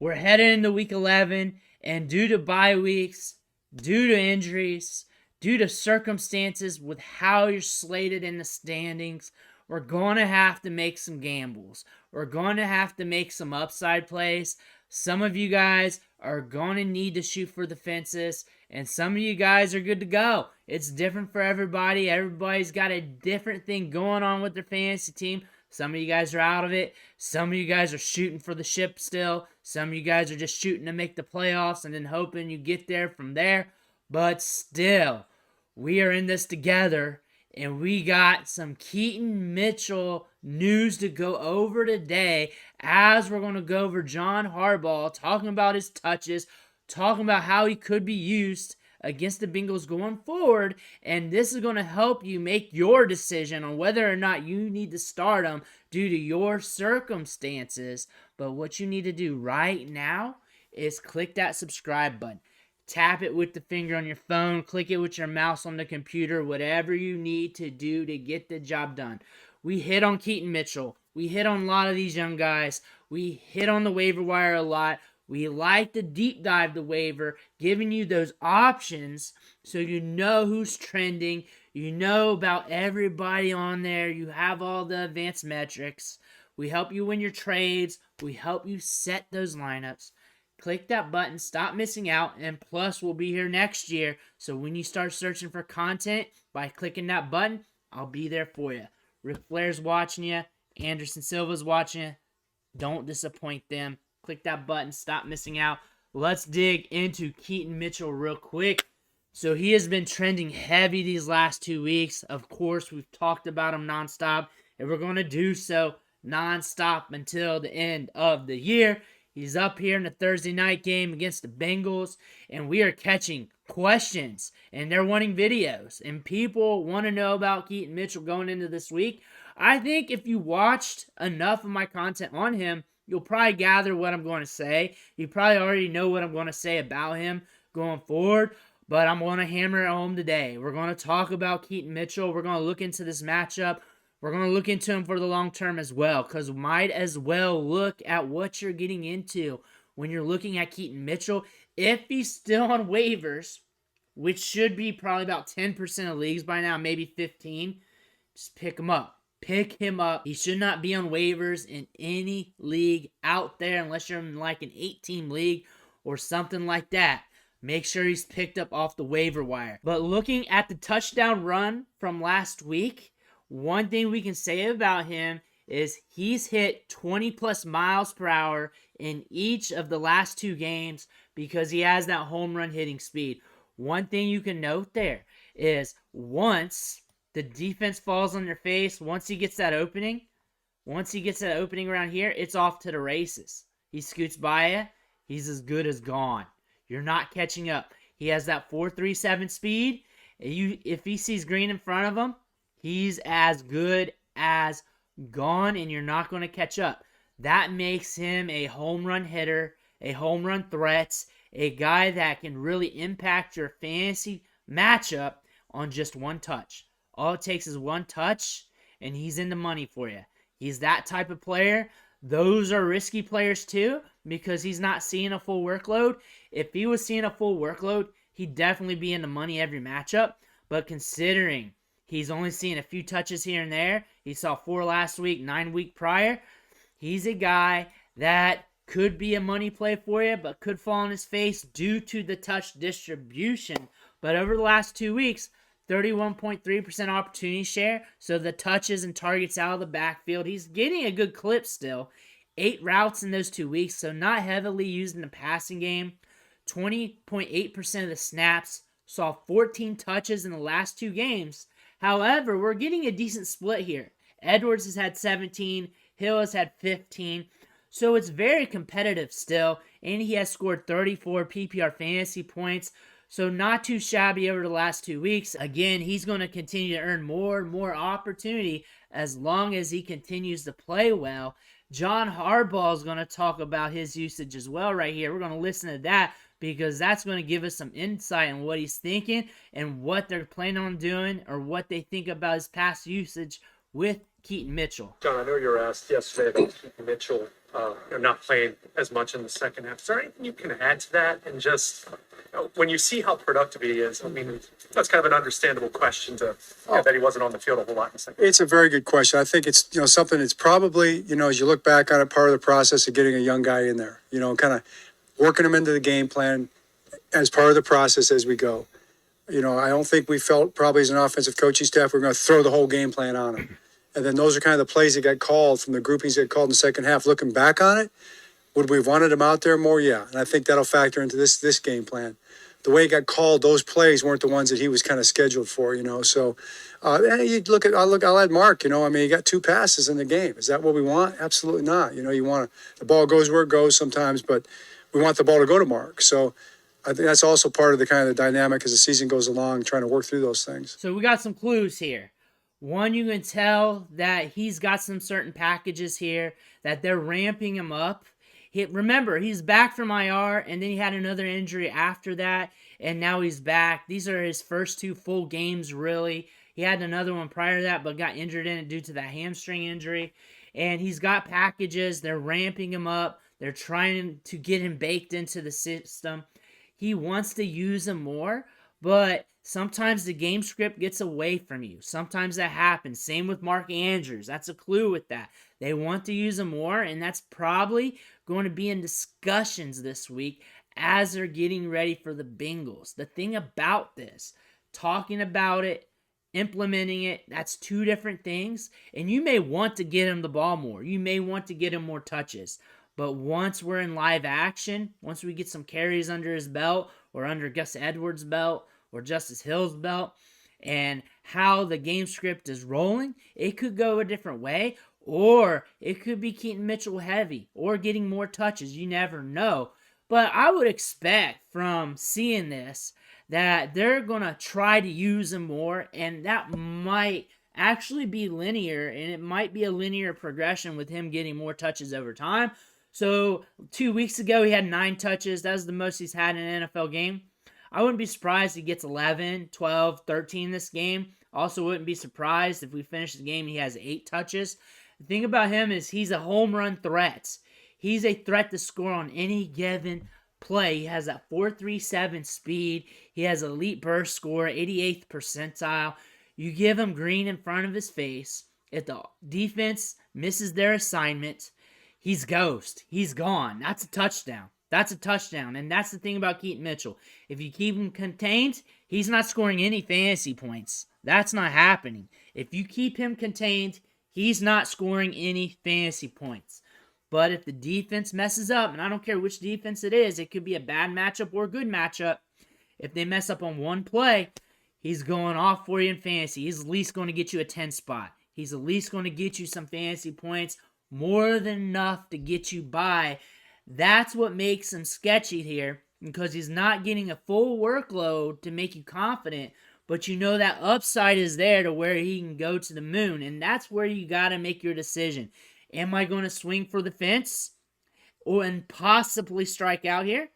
We're headed into week 11, and due to bye weeks, due to injuries, due to circumstances with how you're slated in the standings, we're going to have to make some gambles. We're going to have to make some upside plays. Some of you guys are going to need to shoot for the fences, and some of you guys are good to go. It's different for everybody. Everybody's got a different thing going on with their fantasy team. Some of you guys are out of it. Some of you guys are shooting for the ship still. Some of you guys are just shooting to make the playoffs and then hoping you get there from there. But still, we are in this together, and we got some Keaton Mitchell news to go over today as we're going to go over John Harbaugh, talking about his touches, talking about how he could be used against the Bengals going forward, and this is going to help you make your decision on whether or not you need to start him due to your circumstances. But what you need to do right now is click that subscribe button. Tap it with the finger on your phone, click it with your mouse on the computer, whatever you need to do to get the job done. We hit on Keaton Mitchell. We hit on a lot of these young guys. We hit on the waiver wire a lot. We like to deep dive the waiver, giving you those options so you know who's trending. You know about everybody on there. You have all the advanced metrics. We help you win your trades. We help you set those lineups. Click that button, stop missing out, and plus we'll be here next year. So when you start searching for content by clicking that button, I'll be there for you. Ric Flair's watching you. Anderson Silva's watching you. Don't disappoint them. Click that button, stop missing out. Let's dig into Keaton Mitchell real quick. So he has been trending heavy these last 2 weeks. Of course, we've talked about him nonstop, and we're going to do so nonstop until the end of the year. He's up here in the Thursday night game against the Bengals, and we are catching questions, and they're wanting videos, and people want to know about Keaton Mitchell going into this week. I think if you watched enough of my content on him, you'll probably gather what I'm going to say. You probably already know what I'm going to say about him going forward, but I'm going to hammer it home today. We're going to talk about Keaton Mitchell. We're going to look into this matchup. We're going to look into him for the long term as well, because might as well look at what you're getting into when you're looking at Keaton Mitchell. If he's still on waivers, which should be probably about 10% of leagues by now, maybe 15, just pick him up. Pick him up. He should not be on waivers in any league out there unless you're in like an 8-team league or something like that. Make sure he's picked up off the waiver wire. But looking at the touchdown run from last week, one thing we can say about him is he's hit 20 plus miles per hour in each of the last 2 games because he has that home run hitting speed. One thing you can note there is once the defense falls on their face, once he gets that opening around here, it's off to the races. He scoots by you, he's as good as gone. You're not catching up. He has that 4.37 speed. If he sees green in front of him, he's as good as gone, and you're not going to catch up. That makes him a home run hitter, a home run threat, a guy that can really impact your fantasy matchup on just one touch. All it takes is one touch, and he's in the money for you. He's that type of player. Those are risky players too, because he's not seeing a full workload. If he was seeing a full workload, he'd definitely be in the money every matchup. But considering he's only seeing a few touches here and there, he saw 4 last week, 9 week prior, he's a guy that could be a money play for you, but could fall on his face due to the touch distribution. But over the last 2 weeks, 31.3% opportunity share, so the touches and targets out of the backfield. He's getting a good clip still. 8 routes in those 2 weeks, so not heavily used in the passing game. 20.8% of the snaps, saw 14 touches in the last 2 games. However, we're getting a decent split here. Edwards has had 17, Hill has had 15, so it's very competitive still, and he has scored 34 PPR fantasy points. So not too shabby over the last 2 weeks. Again, he's going to continue to earn more and more opportunity as long as he continues to play well. John Harbaugh is going to talk about his usage as well right here. We're going to listen to that because that's going to give us some insight on what he's thinking and what they're planning on doing or what they think about his past usage with Keaton Mitchell. John, I know you were asked yesterday about Keaton Mitchell not playing as much in the second half. Is there anything you can add to that? And just when you see how productive he is, I mean, that's kind of an understandable question that he wasn't on the field a whole lot in the second. It's a very good question. I think it's something that's probably as you look back on it, part of the process of getting a young guy in there. Kind of working him into the game plan as part of the process as we go. I don't think we felt probably as an offensive coaching staff we're going to throw the whole game plan on him. And then those are kind of the plays that got called from the groupings that got called in the second half. Looking back on it, would we have wanted him out there more? Yeah. And I think that'll factor into this game plan. The way it got called, those plays weren't the ones that he was kind of scheduled for, So and you I'll add Mark, he got 2 passes in the game. Is that what we want? Absolutely not. You want the ball goes where it goes sometimes, but we want the ball to go to Mark. So I think that's also part of the kind of the dynamic as the season goes along, trying to work through those things. So we got some clues here. One, you can tell that he's got some certain packages here, that they're ramping him up. Remember, he's back from IR, and then he had another injury after that, and now he's back. These are his first 2 full games, really. He had another one prior to that, but got injured in it due to that hamstring injury. And he's got packages. They're ramping him up. They're trying to get him baked into the system. He wants to use him more, but sometimes the game script gets away from you. Sometimes that happens. Same with Mark Andrews. That's a clue with that. They want to use him more, and that's probably going to be in discussions this week as they're getting ready for the Bengals. The thing about this, talking about it, implementing it, that's 2 different things, and you may want to get him the ball more. You may want to get him more touches. But once we're in live action, once we get some carries under his belt or under Gus Edwards' belt or Justice Hill's belt, and how the game script is rolling, it could go a different way, or it could be Keaton Mitchell heavy or getting more touches. You never know. But I would expect from seeing this that they're going to try to use him more, and that might actually be linear, and it might be a linear progression with him getting more touches over time. So 2 weeks ago, he had 9 touches. That was the most he's had in an NFL game. I wouldn't be surprised if he gets 11, 12, 13 this game. Also wouldn't be surprised if we finish the game and he has 8 touches. The thing about him is he's a home run threat. He's a threat to score on any given play. He has that 4.37 speed. He has elite burst score, 88th percentile. You give him green in front of his face. If the defense misses their assignment, he's ghost. He's gone. That's a touchdown. That's a touchdown. And that's the thing about Keaton Mitchell. If you keep him contained, he's not scoring any fantasy points. That's not happening. If you keep him contained, he's not scoring any fantasy points. But if the defense messes up, and I don't care which defense it is, it could be a bad matchup or a good matchup. If they mess up on one play, he's going off for you in fantasy. He's at least going to get you a 10 spot. He's at least going to get you some fantasy points, more than enough to get you by. That's what makes him sketchy here, because he's not getting a full workload to make you confident, but you know that upside is there to where he can go to the moon, and that's where you got to make your decision. Am I going to swing for the fence and possibly strike out here?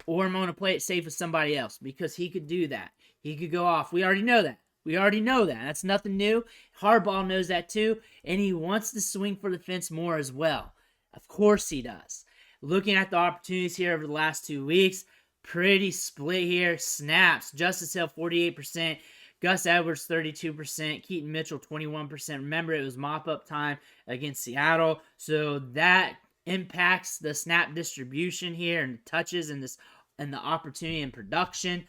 Or am I going to play it safe with somebody else? Because he could do that. He could go off. We already know that. That's nothing new. Harbaugh knows that too, and he wants to swing for the fence more as well. Of course he does. Looking at the opportunities here over the last 2 weeks, pretty split here. Snaps, Justice Hill 48%, Gus Edwards 32%, Keaton Mitchell 21%. Remember, it was mop-up time against Seattle, so that impacts the snap distribution here and the touches and the opportunity and production.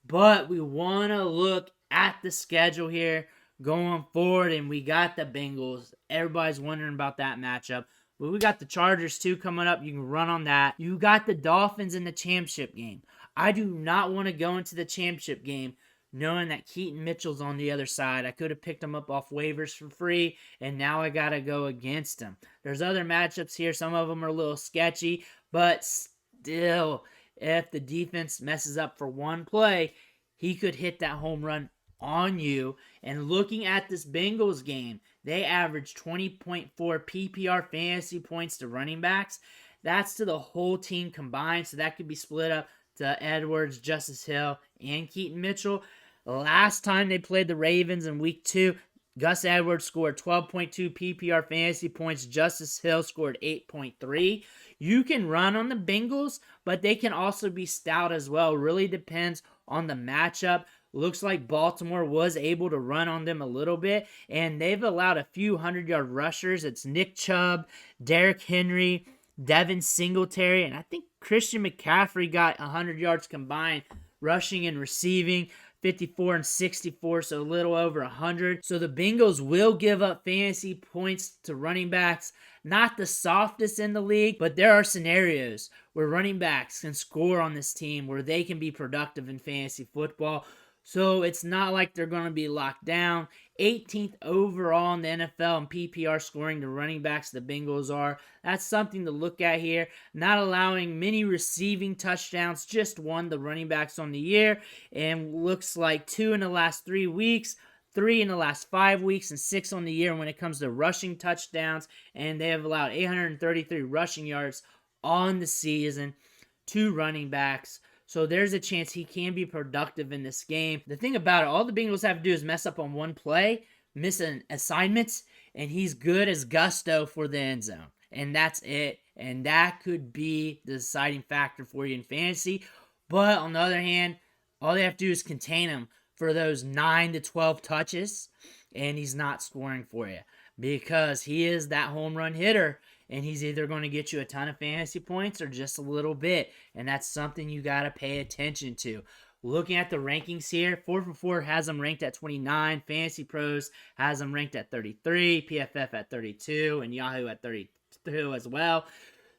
But we want to look at the schedule here going forward, and we got the Bengals. Everybody's wondering about that matchup. Well, we got the Chargers, too, coming up. You can run on that. You got the Dolphins in the championship game. I do not want to go into the championship game knowing that Keaton Mitchell's on the other side. I could have picked him up off waivers for free, and now I got to go against him. There's other matchups here. Some of them are a little sketchy, but still, if the defense messes up for one play, he could hit that home run on you. And looking at this Bengals game, they averaged 20.4 PPR fantasy points to running backs. That's to the whole team combined, so that could be split up to Edwards, Justice Hill, and Keaton Mitchell. Last time they played the Ravens in week 2, Gus Edwards scored 12.2 PPR fantasy points. Justice Hill scored 8.3. You can run on the Bengals, but they can also be stout as well. Really depends on the matchup. Looks like Baltimore was able to run on them a little bit, and they've allowed a few 100-yard rushers. It's Nick Chubb, Derrick Henry, Devin Singletary, and I think Christian McCaffrey got 100 yards combined, rushing and receiving. 54 and 64, so a little over 100. So the Bengals will give up fantasy points to running backs. Not the softest in the league, but there are scenarios where running backs can score on this team, where they can be productive in fantasy football. So it's not like they're going to be locked down. 18th overall in the NFL in PPR scoring, the running backs the Bengals are. That's something to look at here. Not allowing many receiving touchdowns, just one, the running backs on the year. And looks like 2 in the last 3 weeks, 3 in the last 5 weeks, and 6 on the year when it comes to rushing touchdowns. And they have allowed 833 rushing yards on the season to running backs. So there's a chance he can be productive in this game. The thing about it, all the Bengals have to do is mess up on one play, miss an assignment, and he's good as gusto for the end zone. And that's it. And that could be the deciding factor for you in fantasy. But on the other hand, all they have to do is contain him for those 9 to 12 touches, and he's not scoring for you because he is that home run hitter. And he's either going to get you a ton of fantasy points or just a little bit. And that's something you got to pay attention to. Looking at the rankings here, 4for4 has him ranked at 29. Fantasy Pros has him ranked at 33. PFF at 32. And Yahoo at 32 as well.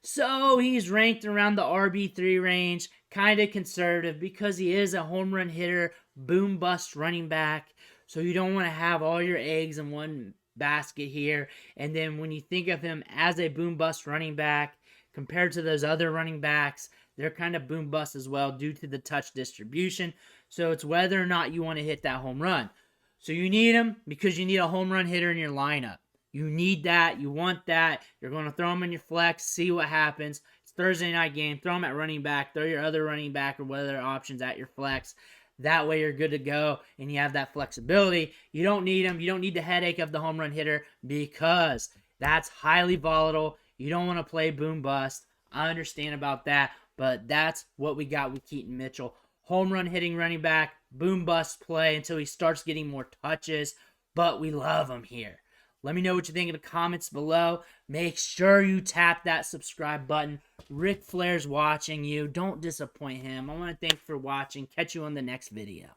So he's ranked around the RB3 range. Kind of conservative because he is a home run hitter, boom bust running back. So you don't want to have all your eggs in one basket here. And then when you think of him as a boom bust running back compared to those other running backs, they're kind of boom bust as well due to the touch distribution. So it's whether or not you want to hit that home run. So you need him because you need a home run hitter in your lineup. You need that. You want that. You're going to throw him in your flex, see what happens. It's Thursday night game. Throw him at running back. Throw your other running back or what other options at your flex. That way you're good to go and you have that flexibility. You don't need him. You don't need the headache of the home run hitter because that's highly volatile. You don't want to play boom bust. I understand about that, but that's what we got with Keaton Mitchell. Home run hitting running back, boom bust play until he starts getting more touches, but we love him here. Let me know what you think in the comments below. Make sure you tap that subscribe button. Ric Flair's watching you. Don't disappoint him. I want to thank you for watching. Catch you on the next video.